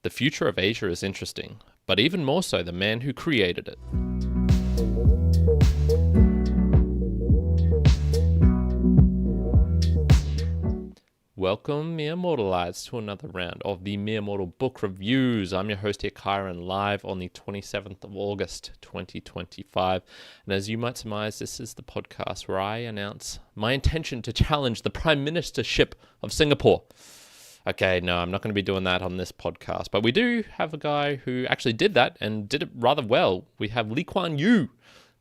The future of Asia is interesting, but even more so the man who created it. Welcome, Mere Mortalites, to another round of the Mere Mortal Book Reviews. I'm your host here, Kyron, live on the 27th of August, 2025. And as you might surmise, this is the podcast where I announce my intention to challenge the Prime Ministership of Singapore. Okay, no, I'm not going to be doing that on this podcast, but we do have a guy who actually did that and did it rather well. We have Lee Kuan Yew.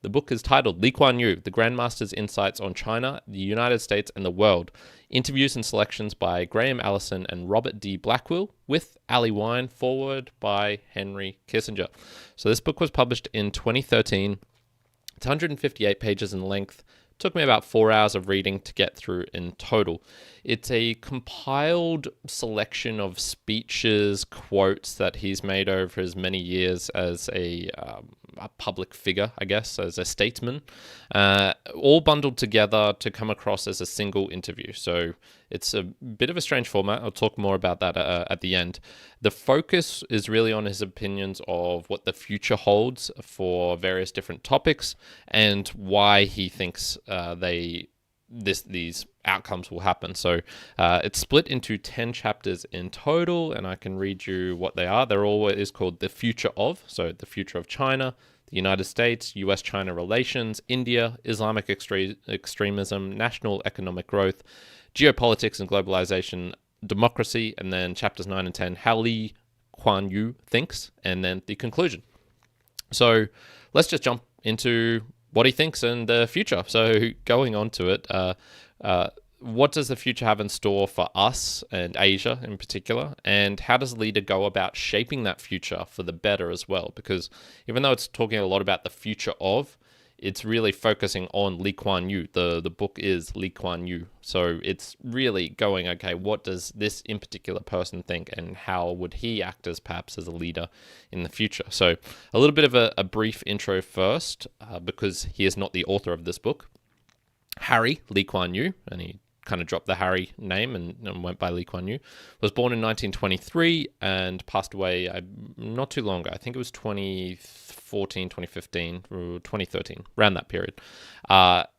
The book is titled Lee Kuan Yew, The Grandmaster's Insights on China, the United States, and the World. Interviews and selections by Graham Allison and Robert D. Blackwill, with Ali Wine, foreword by Henry Kissinger. So this book was published in 2013. It's 158 pages in length. Took me about 4 hours of reading to get through in total. It's a compiled selection of speeches, quotes that he's made over his many years as a public figure, I guess, as a statesman, all bundled together to come across as a single interview. So it's a bit of a strange format. I'll talk more about that at the end. The focus is really on his opinions of what the future holds for various different topics and why he thinks these outcomes will happen. So it's split into 10 chapters in total, and I can read you what they are. They're all what is called the future of. So the future of China, the United States, US-China relations, India, Islamic extremism, national economic growth, geopolitics and globalization, democracy, and then chapters 9 and 10, how Lee Kuan Yew thinks, and then the conclusion. So let's just jump into what he thinks in the future. So going on to it, what does the future have in store for us and Asia in particular? And how does a leader go about shaping that future for the better as well? Because even though it's talking a lot about the future of, it's really focusing on Lee Kuan Yew. The book is Lee Kuan Yew. So it's really going, okay, what does this in particular person think and how would he act as perhaps as a leader in the future? So a little bit of a brief intro first, because he is not the author of this book. Harry Lee Kuan Yew, and he kind of dropped the Harry name and went by Lee Kuan Yew, was born in 1923 and passed away not too long ago. I think it was 2014, 2015, or 2013, around that period,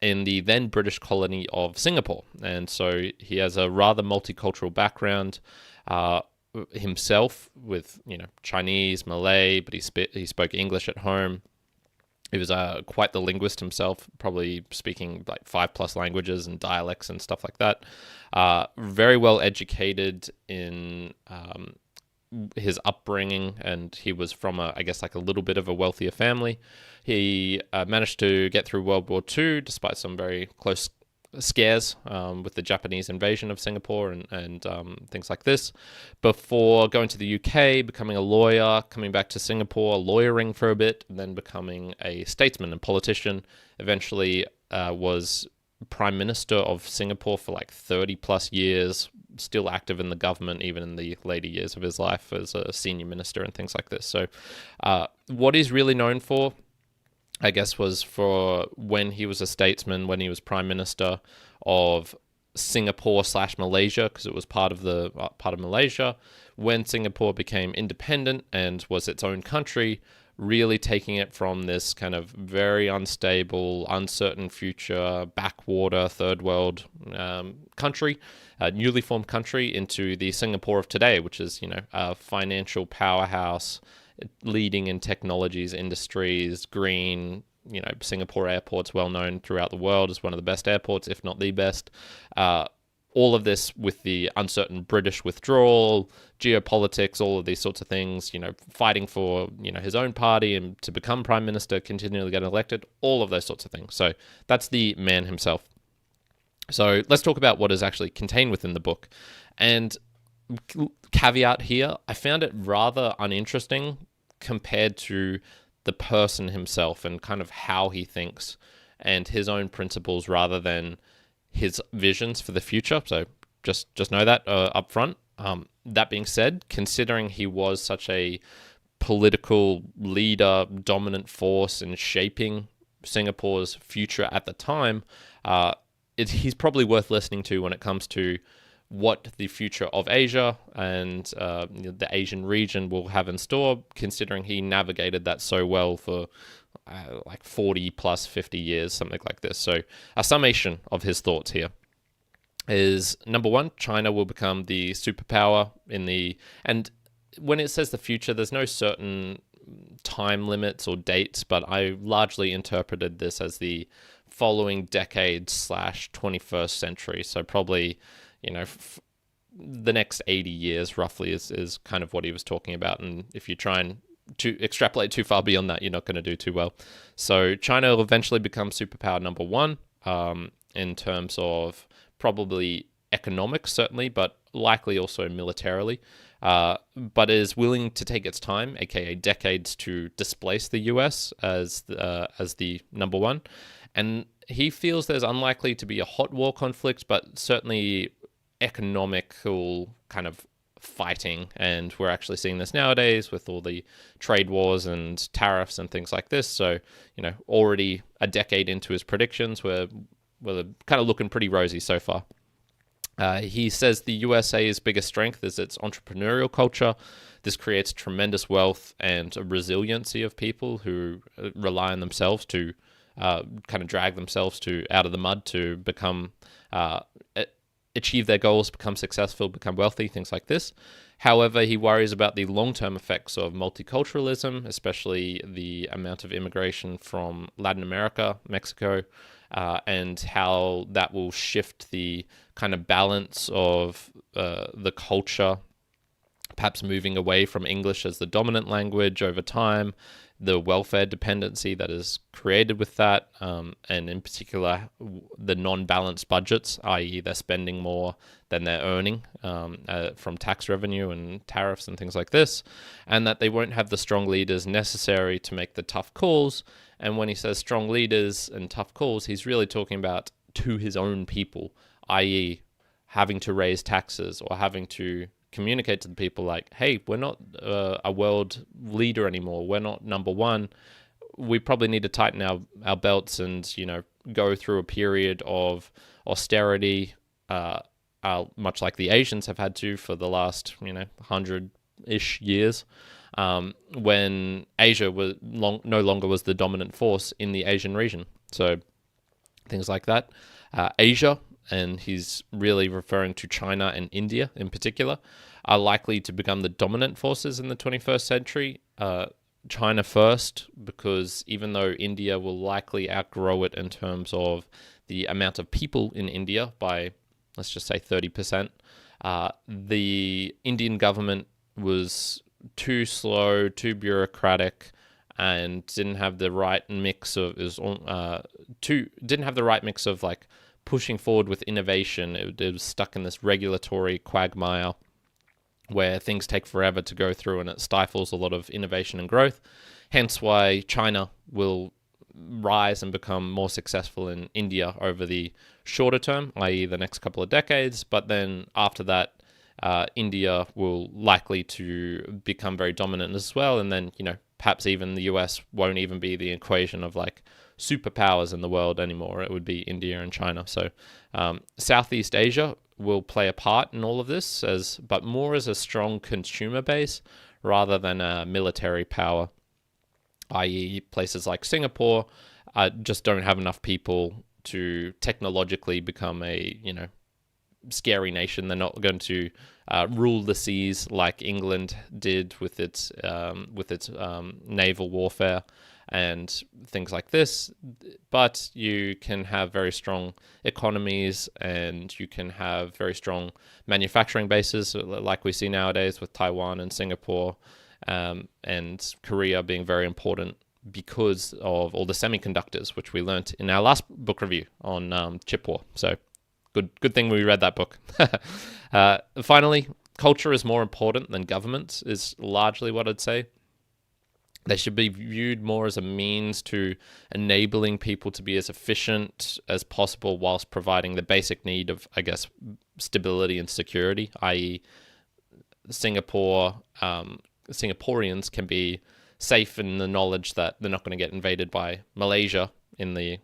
in the then British colony of Singapore. And so he has a rather multicultural background himself with, Chinese, Malay, but he spoke English at home. He was quite the linguist himself, probably speaking like 5+ languages and dialects and stuff like that. Very well educated in his upbringing, and he was from a little bit of a wealthier family. He managed to get through World War II despite some very close scares with the Japanese invasion of Singapore and things like this, before going to the UK, becoming a lawyer, coming back to Singapore, lawyering for a bit, and then becoming a statesman and politician. Eventually was Prime Minister of Singapore for like 30+ years, still active in the government even in the later years of his life as a senior minister and things like this. So what he's really known for, I guess, was for when he was a statesman, when he was Prime Minister of Singapore/Malaysia, because it was part of Malaysia, when Singapore became independent and was its own country, really taking it from this kind of very unstable, uncertain future, backwater, third world country, newly formed country, into the Singapore of today, which is, a financial powerhouse, leading in technologies, industries, green. Singapore airport's well known throughout the world as one of the best airports, if not the best. All of this with the uncertain British withdrawal, geopolitics, all of these sorts of things, fighting for, his own party and to become prime minister, continually getting elected, all of those sorts of things. So that's the man himself. So let's talk about what is actually contained within the book. And caveat here, I found it rather uninteresting compared to the person himself and kind of how he thinks and his own principles rather than his visions for the future. So just know that up front. That being said, considering he was such a political leader, dominant force in shaping Singapore's future at the time, he's probably worth listening to when it comes to what the future of Asia and the Asian region will have in store, considering he navigated that so well for like 40 plus 50 years, something like this. So a summation of his thoughts here is, number one, China will become the superpower and when it says the future, there's no certain time limits or dates, but I largely interpreted this as the following decade / 21st century. So probably, the next 80 years roughly is kind of what he was talking about. And if you try and to extrapolate too far beyond that, you're not going to do too well. So China will eventually become superpower number one, in terms of probably economics, certainly, but likely also militarily, but is willing to take its time, aka decades, to displace the US as the number one. And he feels there's unlikely to be a hot war conflict, but certainly economical kind of fighting. And we're actually seeing this nowadays with all the trade wars and tariffs and things like this. So, already a decade into his predictions, we're kind of looking pretty rosy so far. He says the USA's biggest strength is its entrepreneurial culture. This creates tremendous wealth and a resiliency of people who rely on themselves to kind of drag themselves out of the mud to become achieve their goals, become successful, become wealthy, things like this. However, he worries about the long-term effects of multiculturalism, especially the amount of immigration from Latin America, Mexico, and how that will shift the kind of balance of the culture, perhaps moving away from English as the dominant language over time, the welfare dependency that is created with that, and in particular, the non-balanced budgets, i.e. they're spending more than they're earning from tax revenue and tariffs and things like this, and that they won't have the strong leaders necessary to make the tough calls. And when he says strong leaders and tough calls, he's really talking about to his own people, i.e. having to raise taxes or having to communicate to the people like, hey, we're not a world leader anymore. We're not number one. We probably need to tighten our belts and, go through a period of austerity, much like the Asians have had to for the last, 100-ish years, when Asia was no longer was the dominant force in the Asian region. So things like that. Asia, and he's really referring to China and India in particular, are likely to become the dominant forces in the 21st century. China first, because even though India will likely outgrow it in terms of the amount of people in India by, let's just say 30%, the Indian government was too slow, too bureaucratic, and didn't have the right mix of like pushing forward with innovation. It was stuck in this regulatory quagmire where things take forever to go through and it stifles a lot of innovation and growth. Hence why China will rise and become more successful in India over the shorter term, i.e. the next couple of decades. But then after that, India will likely to become very dominant as well. And then, perhaps even the US won't even be the equation of like superpowers in the world anymore. It would be India and China. So Southeast Asia will play a part in all of this, but more as a strong consumer base rather than a military power, i.e. places like Singapore just don't have enough people to technologically become a, scary nation. They're not going to rule the seas like England did with its naval warfare and things like this. But you can have very strong economies and you can have very strong manufacturing bases like we see nowadays with Taiwan and Singapore, and Korea being very important because of all the semiconductors, which we learnt in our last book review on chip war. So Good thing we read that book. Finally, culture is more important than governments is largely what I'd say. They should be viewed more as a means to enabling people to be as efficient as possible whilst providing the basic need of, I guess, stability and security, i.e. Singaporeans can be safe in the knowledge that they're not going to get invaded by Malaysia in the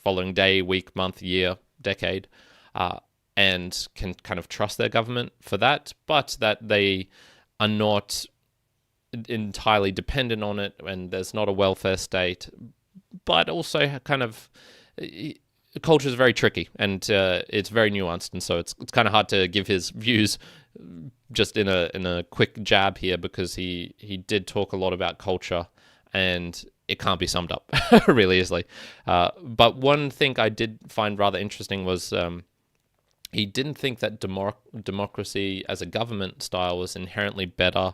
following day, week, month, year, decade. and can kind of trust their government for that, but that they are not entirely dependent on it, and there's not a welfare state, but also kind of culture is very tricky, and it's very nuanced, and so it's kind of hard to give his views just in a quick jab here, because he did talk a lot about culture, and it can't be summed up really easily. But one thing I did find rather interesting was he didn't think that democracy as a government style was inherently better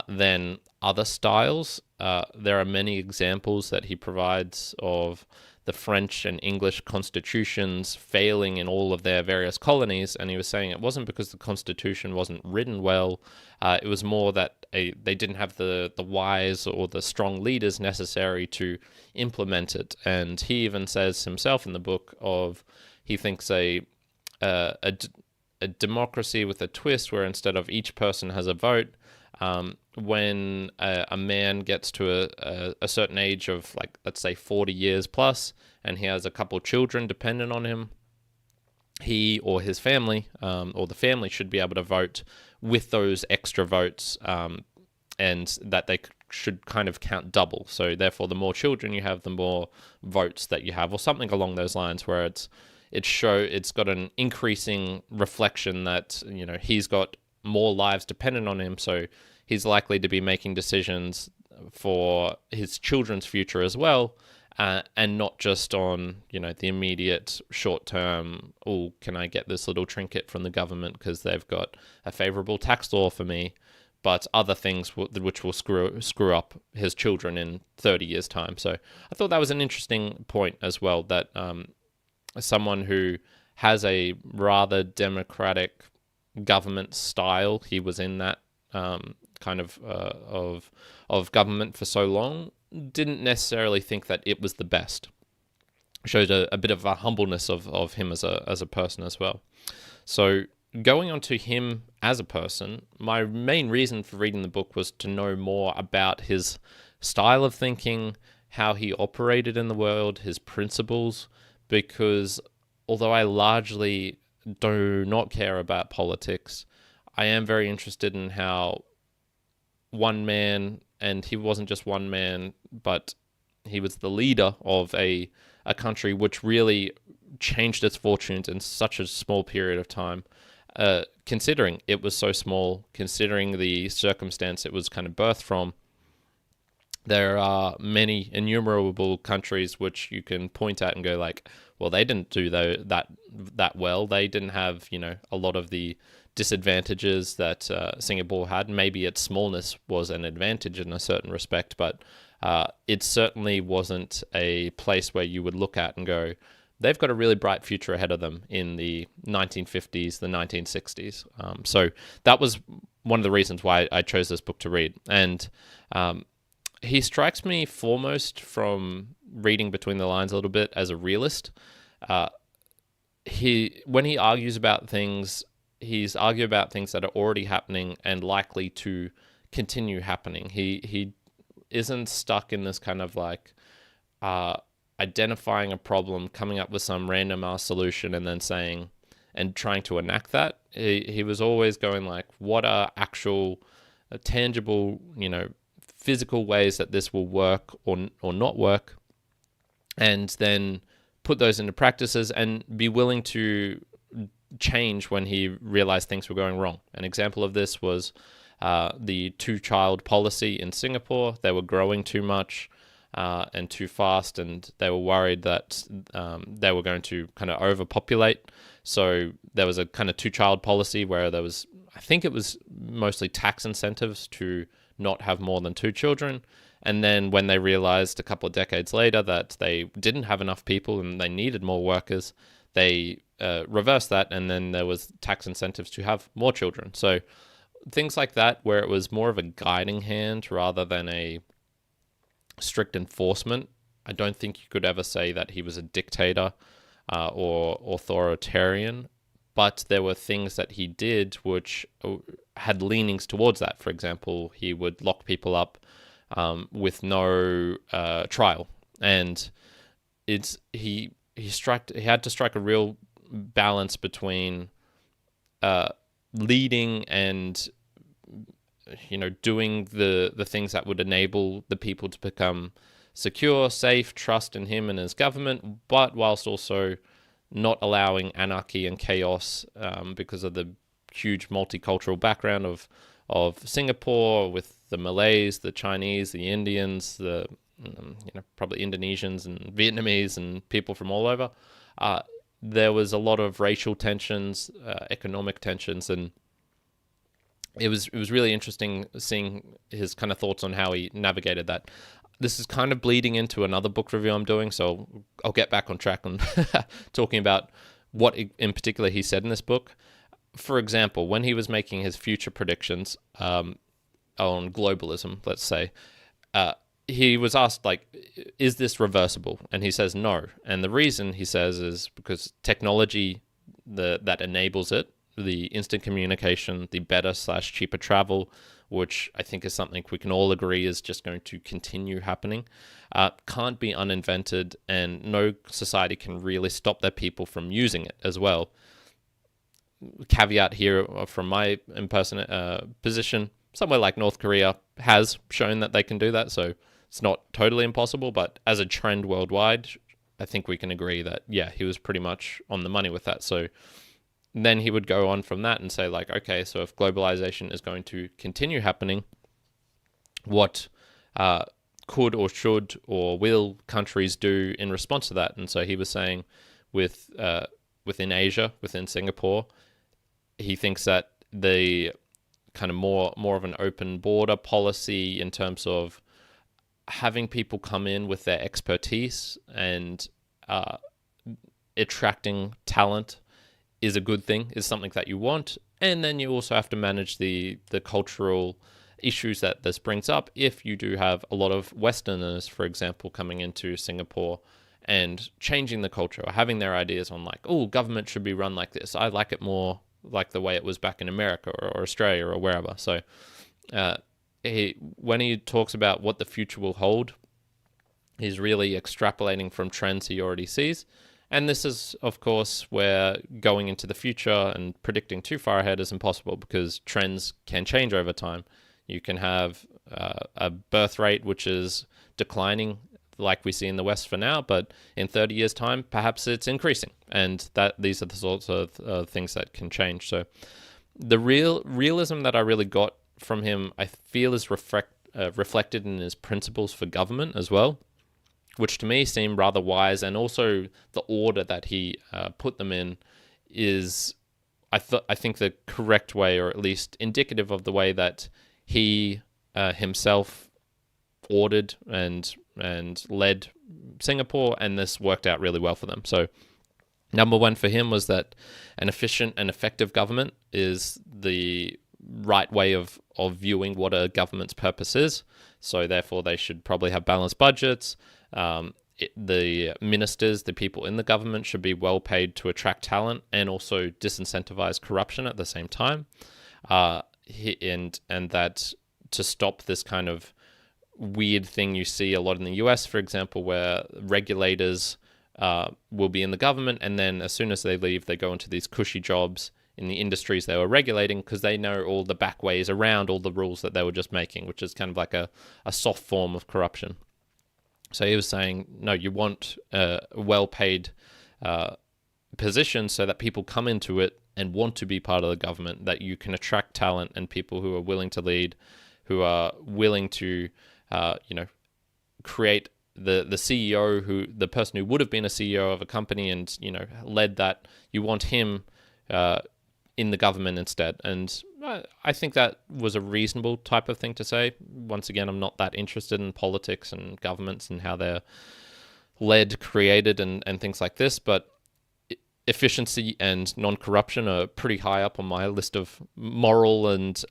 than other styles. There are many examples that he provides of the French and English constitutions failing in all of their various colonies, and he was saying it wasn't because the constitution wasn't written well, it was more that they didn't have the wise or the strong leaders necessary to implement it. And he even says himself in the book he thinks a democracy with a twist, where instead of each person has a vote, when a man gets to a certain age of, like, let's say 40 years plus, and he has a couple children dependent on him, he or his family, or the family, should be able to vote with those extra votes, and that they should kind of count double. So therefore, the more children you have, the more votes that you have, or something along those lines, where it's got an increasing reflection that, he's got more lives dependent on him, so he's likely to be making decisions for his children's future as well, and not just on, the immediate short term, oh, can I get this little trinket from the government because they've got a favorable tax law for me, but other things which will screw up his children in 30 years' time. So I thought that was an interesting point as well, that someone who has a rather democratic government style, he was in that kind of government for so long, didn't necessarily think that it was the best. Shows a bit of a humbleness of him as a person as well. So going on to him as a person, my main reason for reading the book was to know more about his style of thinking, how he operated in the world, his principles, because although I largely do not care about politics, I am very interested in how one man, and he wasn't just one man, but he was the leader of a country which really changed its fortunes in such a small period of time, considering it was so small, considering the circumstance it was kind of birthed from. There are many innumerable countries which you can point at and go like, well, they didn't do that well. They didn't have, a lot of the disadvantages that Singapore had. Maybe its smallness was an advantage in a certain respect, but it certainly wasn't a place where you would look at and go, they've got a really bright future ahead of them in the 1950s, the 1960s. So that was one of the reasons why I chose this book to read. And he strikes me foremost, from reading between the lines a little bit, as a realist. When he argues about things, he's arguing about things that are already happening and likely to continue happening. He isn't stuck in this kind of like identifying a problem, coming up with some random ass solution, and then saying and trying to enact that. He was always going like, what are actual tangible, physical ways that this will work or not work, and then put those into practices and be willing to change when he realized things were going wrong. An example of this was the two-child policy in Singapore. They were growing too much and too fast, and they were worried that they were going to kind of overpopulate. So there was a kind of two-child policy where there was, I think it was mostly tax incentives to not have more than 2 children. And then when they realized a couple of decades later that they didn't have enough people and they needed more workers, they reversed that, and then there was tax incentives to have more children. So things like that, where it was more of a guiding hand rather than a strict enforcement. I don't think you could ever say that he was a dictator or authoritarian, but there were things that he did which had leanings towards that. For example, he would lock people up with no trial, and he had to strike a real balance between leading and doing the things that would enable the people to become secure, safe, trust in him and his government, but whilst also not allowing anarchy and chaos because of the huge multicultural background of Singapore, with the Malays, the Chinese, the Indians, the probably Indonesians and Vietnamese and people from all over. There was a lot of racial tensions, economic tensions, and it was really interesting seeing his kind of thoughts on how he navigated that. This is kind of bleeding into another book review I'm doing, so I'll get back on track on talking about what in particular he said in this book. For example, when he was making his future predictions on globalism, let's say, he was asked, like, is this reversible? And he says no. And the reason, he says, is because technology that enables it, the instant communication, the better/cheaper travel, which I think is something we can all agree is just going to continue happening, can't be uninvented, and no society can really stop their people from using it as well. Caveat here from my position, somewhere like North Korea has shown that they can do that, so it's not totally impossible, but as a trend worldwide, I think we can agree that, yeah, he was pretty much on the money with that. So then he would go on from that and say, like, okay, so if globalization is going to continue happening, what could or should or will countries do in response to that? And so he was saying within Asia, within Singapore, he thinks that the kind of more of an open border policy in terms of having people come in with their expertise and attracting talent is a good thing, is something that you want. And then you also have to manage the cultural issues that this brings up if you do have a lot of Westerners, for example, coming into Singapore and changing the culture or having their ideas on, like, oh, government should be run like this. I like it more like the way it was back in America or Australia or wherever. So when he talks about what the future will hold, he's really extrapolating from trends he already sees. And this is, of course, where going into the future and predicting too far ahead is impossible, because trends can change over time. You can have a birth rate which is declining, like we see in the West for now, but in 30 years' time, perhaps it's increasing. And these are the sorts of things that can change. So the realism that I really got from him, I feel, is reflected in his principles for government as well, which to me seem rather wise. And also the order that he put them in is, I think, the correct way, or at least indicative of the way that he himself ordered and led Singapore, and this worked out really well for them. So number one for him was that an efficient and effective government is the right way of viewing what a government's purpose is. So therefore they should probably have balanced budgets. The ministers, the people in the government, should be well paid to attract talent and also disincentivize corruption at the same time. And that to stop this kind of weird thing you see a lot in the US, for example, where regulators will be in the government, and then as soon as they leave, they go into these cushy jobs in the industries they were regulating, because they know all the back ways around all the rules that they were just making, which is kind of like a soft form of corruption. So he was saying, no, you want a well-paid position so that people come into it and want to be part of the government, that you can attract talent and people who are willing to lead, who are willing to, create the CEO, the person who would have been a CEO of a company and, led that. You want him in the government instead. And I think that was a reasonable type of thing to say. Once again, I'm not that interested in politics and governments and how they're led, created, and things like this, but efficiency and non-corruption are pretty high up on my list of moral and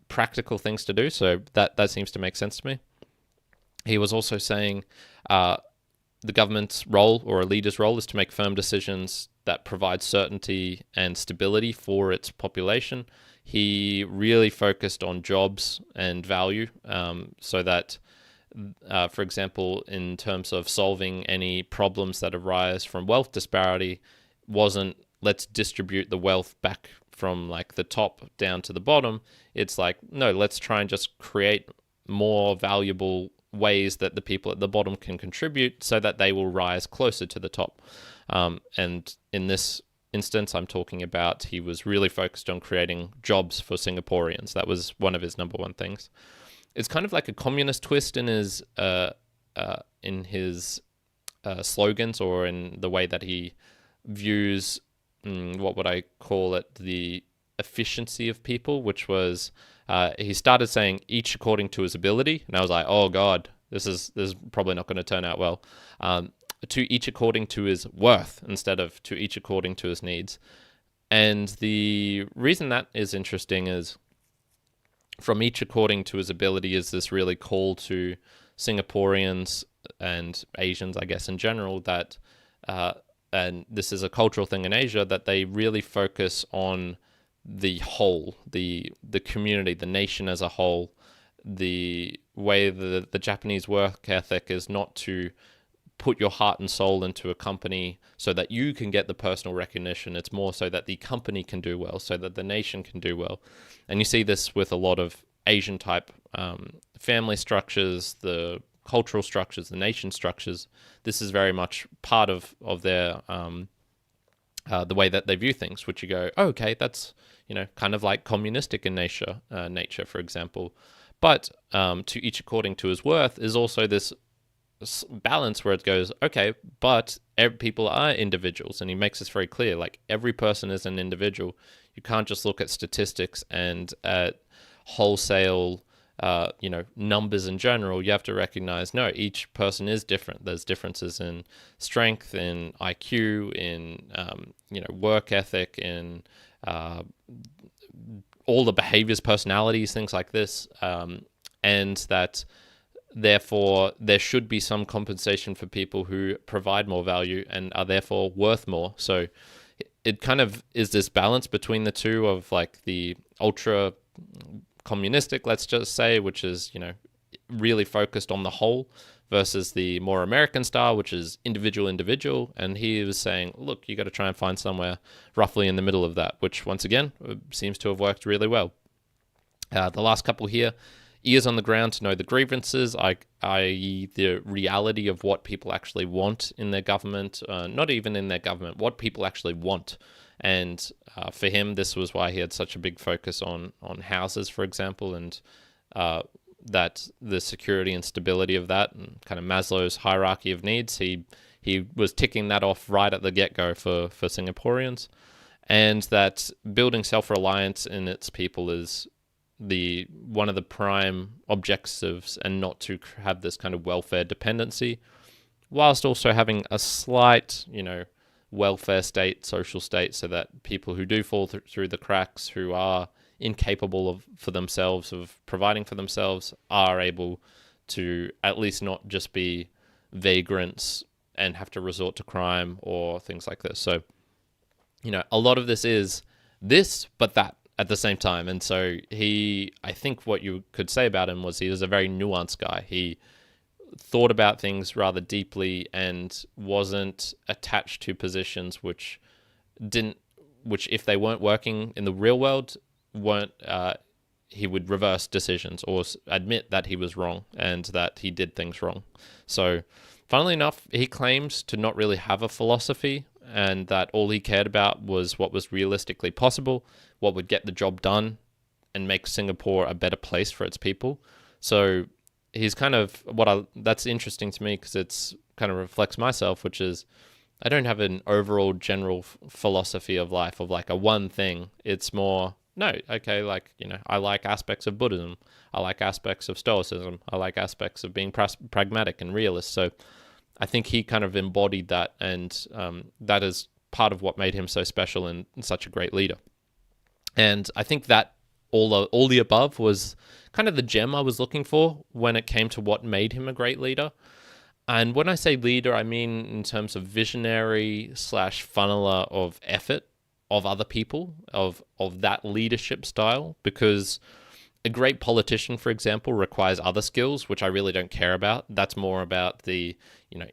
practical things to do, so that seems to make sense to me. He was also saying the government's role, or a leader's role, is to make firm decisions that provide certainty and stability for its population. He really focused on jobs and value, so that, for example, in terms of solving any problems that arise from wealth disparity, wasn't let's distribute the wealth back from like the top down to the bottom. It's like, no, let's try and just create more valuable ways that the people at the bottom can contribute so that they will rise closer to the top. And in this instance, I'm talking about he was really focused on creating jobs for Singaporeans. That was one of his number one things. It's kind of like a communist twist in his slogans, or in the way that he views, what would I call it, the efficiency of people, which was, he started saying each according to his ability, and I was like, oh god, this is probably not going to turn out well. To each according to his worth instead of to each according to his needs. And the reason that is interesting is, from each according to his ability is this really call to Singaporeans and Asians, I guess, in general, that, and this is a cultural thing in Asia, that they really focus on the whole, the community, the nation as a whole. The way the Japanese work ethic is not to put your heart and soul into a company so that you can get the personal recognition. It's more so that the company can do well, so that the nation can do well. And you see this with a lot of Asian type family structures, the cultural structures, the nation structures. This is very much part of their the way that they view things, which you go, oh, okay, that's, kind of like communistic in nature, for example. But to each according to his worth is also this balance where it goes, okay, but people are individuals, and he makes this very clear, like every person is an individual. You can't just look at statistics and at wholesale numbers in general. You have to recognize, no, each person is different. There's differences in strength, in IQ, in work ethic, in all the behaviors, personalities, things like this, and that therefore there should be some compensation for people who provide more value and are therefore worth more. So it kind of is this balance between the two, of like the ultra communistic, let's just say, which is, really focused on the whole, versus the more American style, which is individual. And he was saying, look, you got to try and find somewhere roughly in the middle of that, which once again seems to have worked really well. The last couple here, ears on the ground to know the grievances, i.e. the reality of what people actually want in their government, not even in their government, what people actually want. And for him, this was why he had such a big focus on houses, for example, and that the security and stability of that, and kind of Maslow's hierarchy of needs. He was ticking that off right at the get-go for Singaporeans, and that building self-reliance in its people is one of the prime objectives, and not to have this kind of welfare dependency, whilst also having a slight, welfare state, social state, so that people who do fall through the cracks, who are incapable of providing for themselves, are able to at least not just be vagrants and have to resort to crime or things like this. So, a lot of this is this, but that at the same time. And so I think what you could say about him was he was a very nuanced guy. He thought about things rather deeply and wasn't attached to positions which if they weren't working in the real world, he would reverse decisions or admit that he was wrong and that he did things wrong. So funnily enough, he claims to not really have a philosophy, and that all he cared about was what was realistically possible, what would get the job done and make Singapore a better place for its people. So he's kind of that's interesting to me, because it's kind of reflects myself, which is I don't have an overall general philosophy of life of like a one thing. It's more, no, okay, like, I like aspects of Buddhism. I like aspects of Stoicism. I like aspects of being pragmatic and realist. So I think he kind of embodied that, and that is part of what made him so special and such a great leader. And I think that all the above was kind of the gem I was looking for when it came to what made him a great leader. And when I say leader, I mean in terms of visionary / funneler of effort of other people, of that leadership style, because a great politician, for example, requires other skills, which I really don't care about. That's more about the,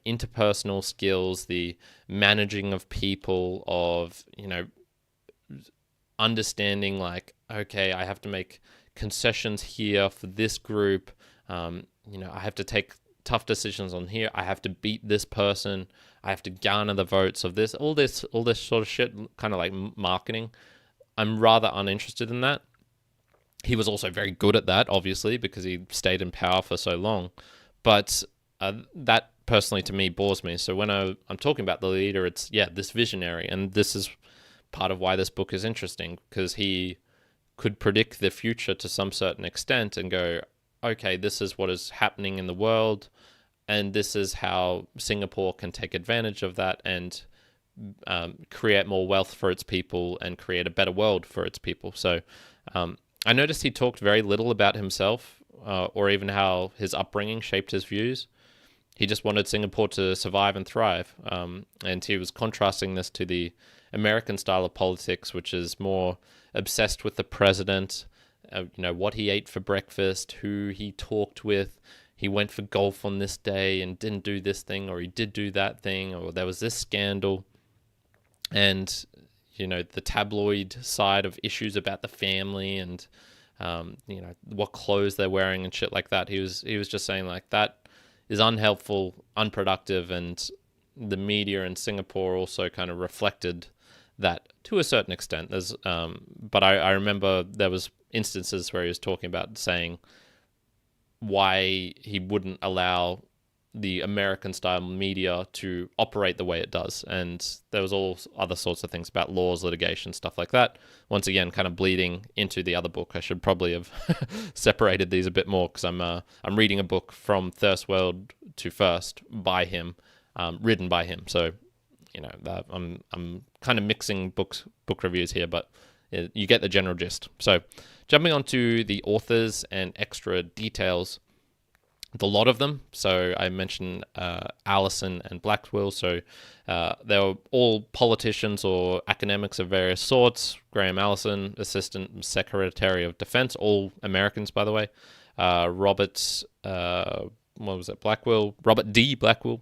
interpersonal skills, the managing of people, of, understanding like, okay, I have to make concessions here for this group. I have to take tough decisions on here. I have to beat this person. I have to garner the votes of all this sort of shit, kind of like marketing. I'm rather uninterested in that. He was also very good at that, obviously, because he stayed in power for so long. But that personally, to me, bores me. So when I'm talking about the leader, it's, this visionary. And this is part of why this book is interesting, because he could predict the future to some certain extent and go, okay, this is what is happening in the world, and this is how Singapore can take advantage of that and create more wealth for its people and create a better world for its people. So I noticed he talked very little about himself or even how his upbringing shaped his views. He just wanted Singapore to survive and thrive. And he was contrasting this to the American style of politics, which is more obsessed with the president, what he ate for breakfast, who he talked with. He went for golf on this day and didn't do this thing, or he did do that thing, or there was this scandal. And the tabloid side of issues about the family and, what clothes they're wearing and shit like that. He was just saying like that is unhelpful, unproductive, and the media in Singapore also kind of reflected that to a certain extent. But I remember there was instances where he was talking about saying why he wouldn't allow the American style media to operate the way it does. And there was all other sorts of things about laws, litigation, stuff like that. Once again, kind of bleeding into the other book. I should probably have separated these a bit more, because I'm reading a book from First World to First by him, written by him. So, I'm kind of mixing book reviews here, but you get the general gist. So jumping on to the authors and extra details, the lot of them. So I mentioned Allison and Blackwill. So they were all politicians or academics of various sorts. Graham Allison, Assistant Secretary of Defense, all Americans, by the way. Robert D. Blackwill,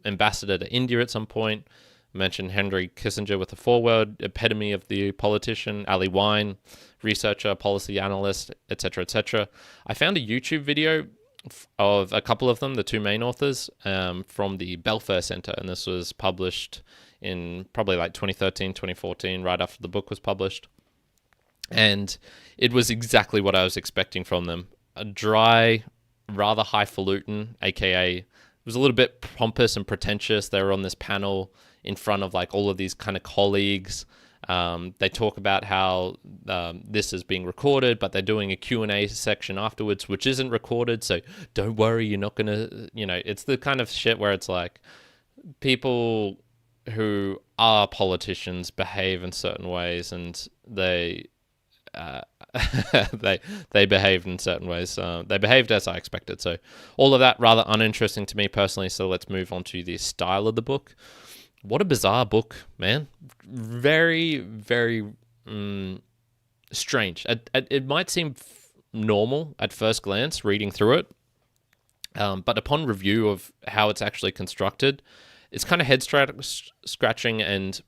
ambassador to India at some point. I mentioned Henry Kissinger with the foreword, epitome of the politician. Ali Wine, researcher, policy analyst, etc., etc. I found a YouTube video of a couple of them, the two main authors, from the Belfer Center, and this was published in probably like 2013, 2014, right after the book was published. And it was exactly what I was expecting from them. A dry, rather highfalutin, aka it was a little bit pompous and pretentious. They were on this panel in front of like all of these kind of colleagues. They talk about how this is being recorded, but they're doing a Q&A section afterwards, which isn't recorded. So don't worry, you're not going to, it's the kind of shit where it's like people who are politicians behave in certain ways, and they they behaved in certain ways. They behaved as I expected. So all of that rather uninteresting to me personally. So let's move on to the style of the book. What a bizarre book, man. Very, very strange. It might seem normal at first glance reading through it, but upon review of how it's actually constructed, it's kind of head-scratching and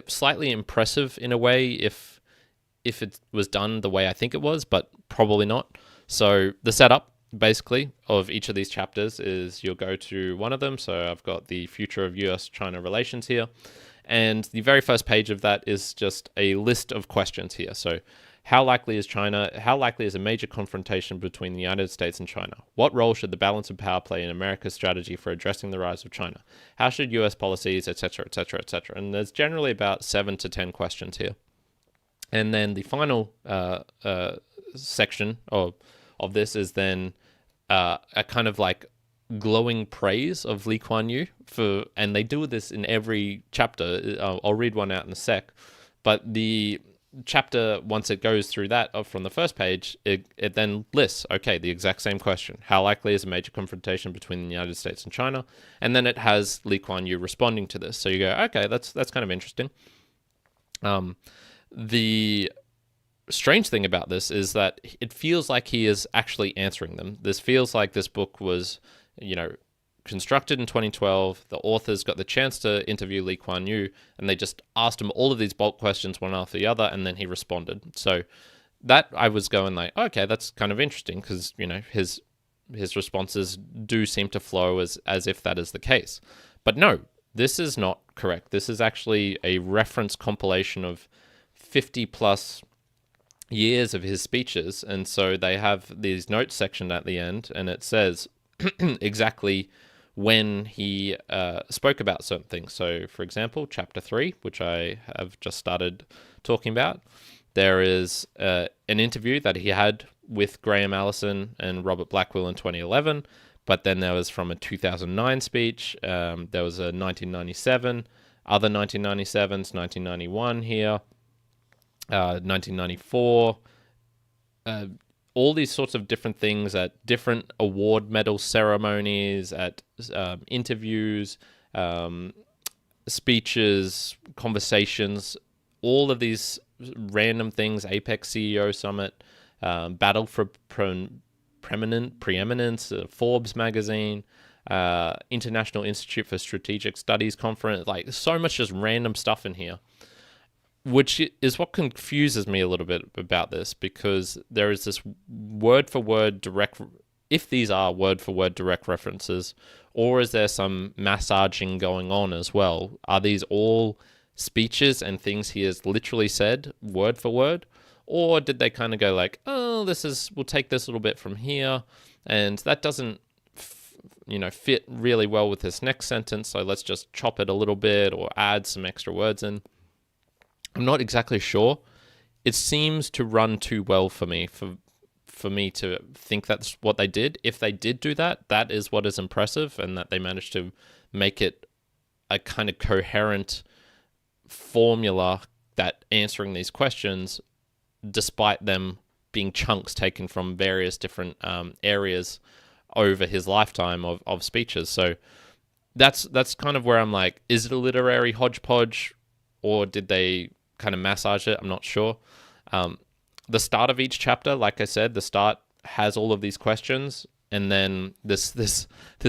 slightly impressive in a way if it was done the way I think it was, but probably not. So the setup, basically, of each of these chapters is you'll go to one of them. So I've got the future of US-China relations here. And the very first page of that is just a list of questions here. So how likely is a major confrontation between the United States and China? What role should the balance of power play in America's strategy for addressing the rise of China? How should US policies, etc., etc., etc.? And there's generally about 7 to 10 questions here. And then the final section of this is then a kind of like glowing praise of Lee Kuan Yew and they do this in every chapter. I'll read one out in a sec, but the chapter, once it goes through that from the first page, it then lists, okay, the exact same question. How likely is a major confrontation between the United States and China? And then it has Lee Kuan Yew responding to this. So you go, okay, that's kind of interesting. The strange thing about this is that it feels like he is actually answering them. This feels like this book was, constructed in 2012. The authors got the chance to interview Lee Kuan Yew, and they just asked him all of these bulk questions one after the other, and then he responded. So that I was going like, okay, that's kind of interesting because, his responses do seem to flow as if that is the case. But no, this is not correct. This is actually a reference compilation of 50 plus years of his speeches. And so they have these notes section at the end, and it says exactly when he spoke about certain things. So, for example, chapter 3, which I have just started talking about, there is an interview that he had with Graham Allison and Robert Blackwill in 2011, but then there was from a 2009 speech, there was a 1997, other 1997s, 1991 here, 1994, all these sorts of different things at different award medal ceremonies, at interviews, speeches, conversations, all of these random things, Apex CEO Summit, Battle for Preeminence, Forbes magazine, International Institute for Strategic Studies conference, like so much just random stuff in here, which is what confuses me a little bit about this, because there is this word-for-word direct, if these are word-for-word direct references, or is there some massaging going on as well? Are these all speeches and things he has literally said word for word? Or did they kind of go like, oh, we'll take this little bit from here, and that doesn't, fit really well with this next sentence, so let's just chop it a little bit or add some extra words in. I'm not exactly sure. It seems to run too well for me, for me to think that's what they did. If they did do that, that is what is impressive, and that they managed to make it a kind of coherent formula that answering these questions, despite them being chunks taken from various different areas over his lifetime of speeches. So that's kind of where I'm like, is it a literary hodgepodge, or did they kind of massage it? I'm not sure. The start of each chapter, like I said, the start has all of these questions, and then this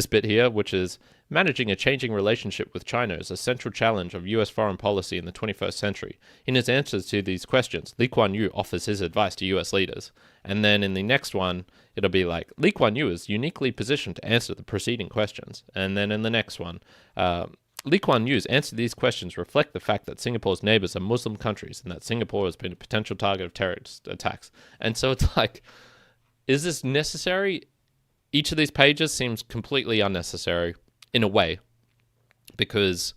bit here, which is managing a changing relationship with China is a central challenge of U.S. foreign policy in the 21st century. In his answers to these questions, Lee Kuan Yew offers his advice to U.S. leaders. And then in the next one, it'll be like, Lee Kuan Yew is uniquely positioned to answer the preceding questions. And then in the next one, Lee Kuan Yew's answer to these questions reflect the fact that Singapore's neighbors are Muslim countries and that Singapore has been a potential target of terrorist attacks. And so it's like, is this necessary? Each of these pages seems completely unnecessary in a way, because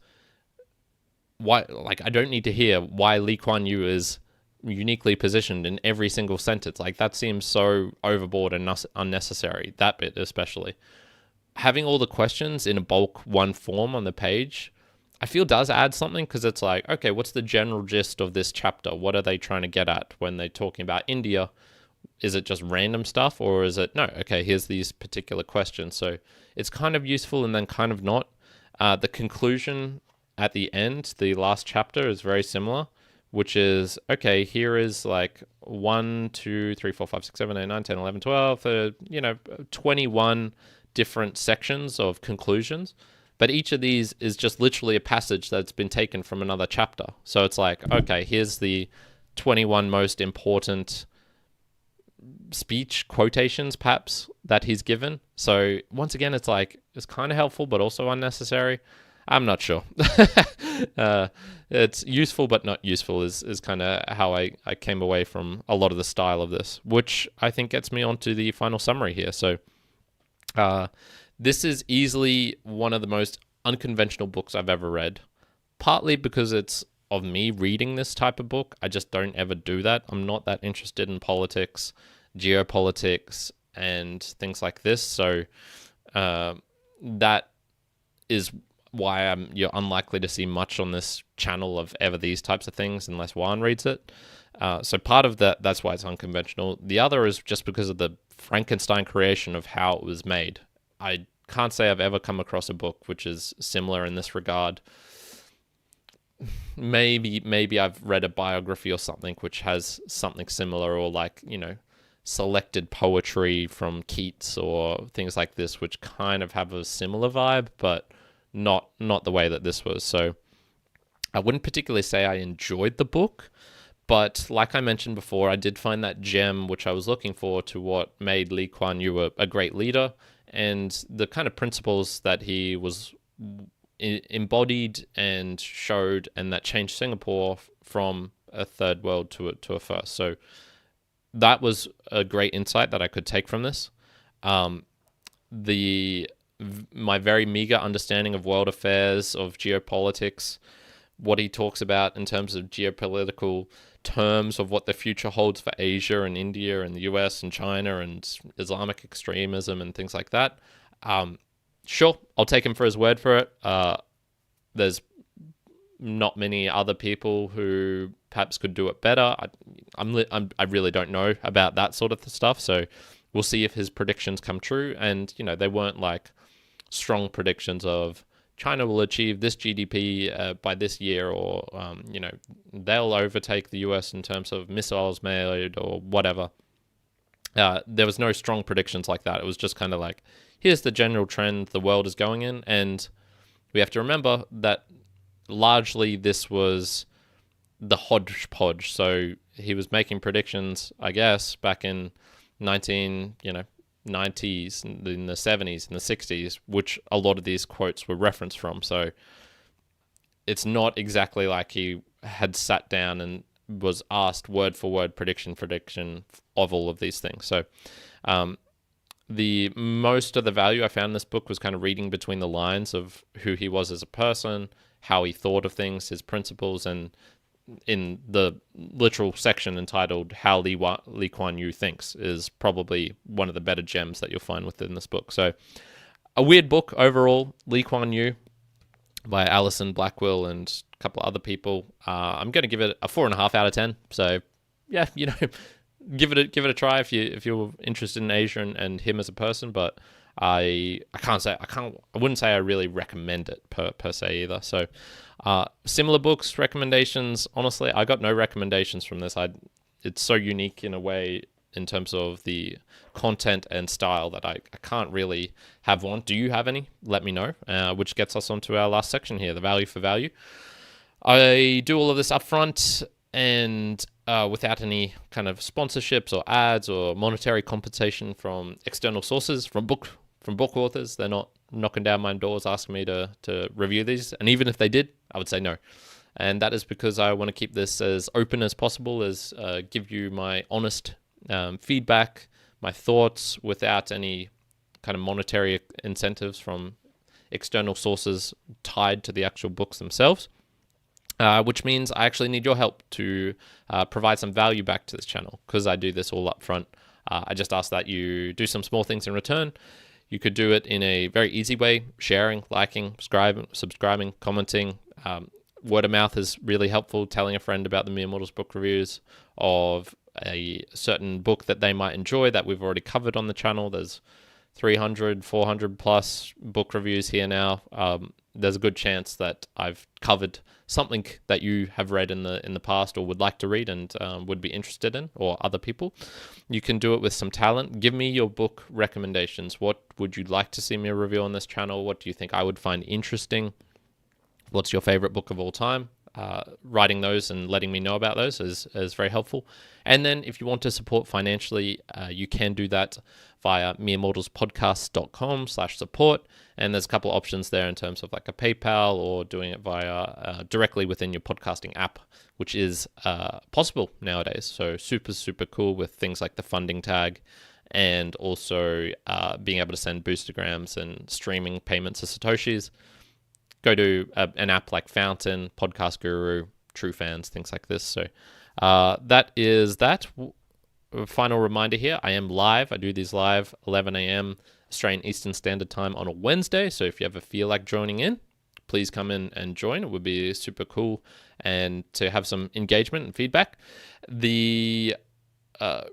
why? Like, I don't need to hear why Lee Kuan Yew is uniquely positioned in every single sentence. Like, that seems so overboard and unnecessary, that bit especially. Having all the questions in a bulk one form on the page, I feel does add something, because it's like, okay, what's the general gist of this chapter? What are they trying to get at when they're talking about India? Is it just random stuff, or is it, no, okay, here's these particular questions. So it's kind of useful and then kind of not. The conclusion at the end, the last chapter, is very similar, which is, okay, here is like 1, 2, 3, 4, 5, 6, 7, 8, 9, 10, 11, 12, 21 different sections of conclusions. But each of these is just literally a passage that's been taken from another chapter. So it's like, okay, here's the 21 most important speech quotations perhaps that he's given. So once again, it's like, it's kind of helpful but also unnecessary. I'm not sure. It's useful but not useful is kind of how I came away from a lot of the style of this, which I think gets me onto the final summary here. So this is easily one of the most unconventional books I've ever read, partly because it's of me reading this type of book. I just don't ever do that. I'm not that interested in politics, geopolitics, and things like this. So that is why you're unlikely to see much on this channel of ever these types of things unless Juan reads it. So part of that's why it's unconventional. The other is just because of the Frankenstein creation of how it was made. I can't say I've ever come across a book which is similar in this regard. maybe I've read a biography or something which has something similar, or like, selected poetry from Keats or things like this, which kind of have a similar vibe, but not the way that this was. So I wouldn't particularly say I enjoyed the book, but like I mentioned before, I did find that gem which I was looking for to what made Lee Kuan Yew a great leader, and the kind of principles that he was embodied and showed, and that changed Singapore from a third world to a first. So that was a great insight that I could take from this. My very meager understanding of world affairs, of geopolitics, what he talks about in terms of geopolitical terms of what the future holds for Asia and India and the US and China and Islamic extremism and things like that. Sure, I'll take him for his word for it. There's not many other people who perhaps could do it better. I really don't know about that sort of stuff, so we'll see if his predictions come true. And they weren't like strong predictions of China will achieve this GDP by this year, or they'll overtake the US in terms of missiles made or whatever. There was no strong predictions like that. It was just kind of like, here's the general trend the world is going in, and we have to remember that largely this was the hodgepodge. So he was making predictions, I guess, back in 90s, in the 70s, in the 60s, which a lot of these quotes were referenced from. So it's not exactly like he had sat down and was asked word for word prediction of all of these things. So the most of the value I found in this book was kind of reading between the lines of who he was as a person, how he thought of things, his principles, and in the literal section entitled How Lee Kuan Yew Thinks is probably one of the better gems that you'll find within this book. So a weird book overall, Lee Kuan Yew by Allison Blackwill and a couple other people. I'm going to give it a 4.5 out of 10. So yeah, give it a try if you're interested in Asia and him as a person, but I wouldn't say I really recommend it per se either. So similar books, recommendations, honestly, I got no recommendations from this. It's so unique in a way in terms of the content and style that I can't really have one. Do you have any? Let me know, which gets us onto our last section here, the value for value. I do all of this upfront and without any kind of sponsorships or ads or monetary compensation from external sources, from book authors. They're not knocking down my doors asking me to review these. And even if they did, I would say no. And that is because I want to keep this as open as possible, as give you my honest feedback, my thoughts, without any kind of monetary incentives from external sources tied to the actual books themselves. Which means I actually need your help to provide some value back to this channel, because I do this all up front. I just ask that you do some small things in return. You could do it in a very easy way: sharing, liking, subscribing, commenting. Word of mouth is really helpful, telling a friend about the Mere Mortals book reviews of a certain book that they might enjoy that we've already covered on the channel. There's 300, 400 plus book reviews here now. There's a good chance that I've covered something that you have read in the past or would like to read and would be interested in, or other people. You can do it with some talent. Give me your book recommendations. What would you like to see me review on this channel? What do you think I would find interesting? What's your favorite book of all time? Writing those and letting me know about those is very helpful. And then if you want to support financially, you can do that via meremortalspodcast.com/support. And there's a couple of options there in terms of like a PayPal, or doing it via directly within your podcasting app, which is possible nowadays. So super, super cool with things like the funding tag, and also being able to send boostergrams and streaming payments to Satoshis. Go to an app like Fountain, Podcast Guru, True Fans, things like this. So that is that. Final reminder here, I am live. I do these live 11 a.m. Australian Eastern Standard Time on a Wednesday. So if you ever feel like joining in, please come in and join. It would be super cool and to have some engagement and feedback. The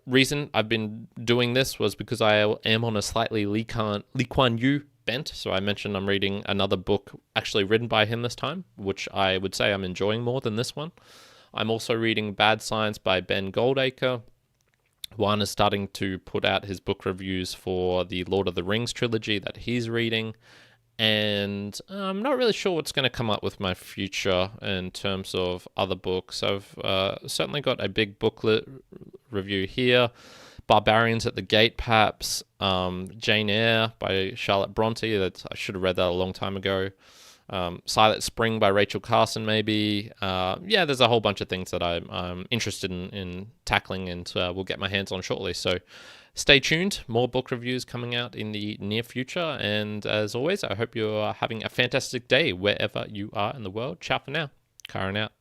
reason I've been doing this was because I am on a slightly Lee Kuan Yew bent. So I mentioned I'm reading another book actually written by him this time, which I would say I'm enjoying more than this one. I'm also reading Bad Science by Ben Goldacre. Juan is starting to put out his book reviews for the Lord of the Rings trilogy that he's reading. And I'm not really sure what's going to come up with my future in terms of other books. I've certainly got a big booklet review here. Barbarians at the Gate, perhaps. Jane Eyre by Charlotte Bronte. I should have read that a long time ago. Silent Spring by Rachel Carson, maybe. Yeah, there's a whole bunch of things that I'm interested in tackling and will get my hands on shortly. So stay tuned. More book reviews coming out in the near future. And as always, I hope you're having a fantastic day wherever you are in the world. Ciao for now. Karen out.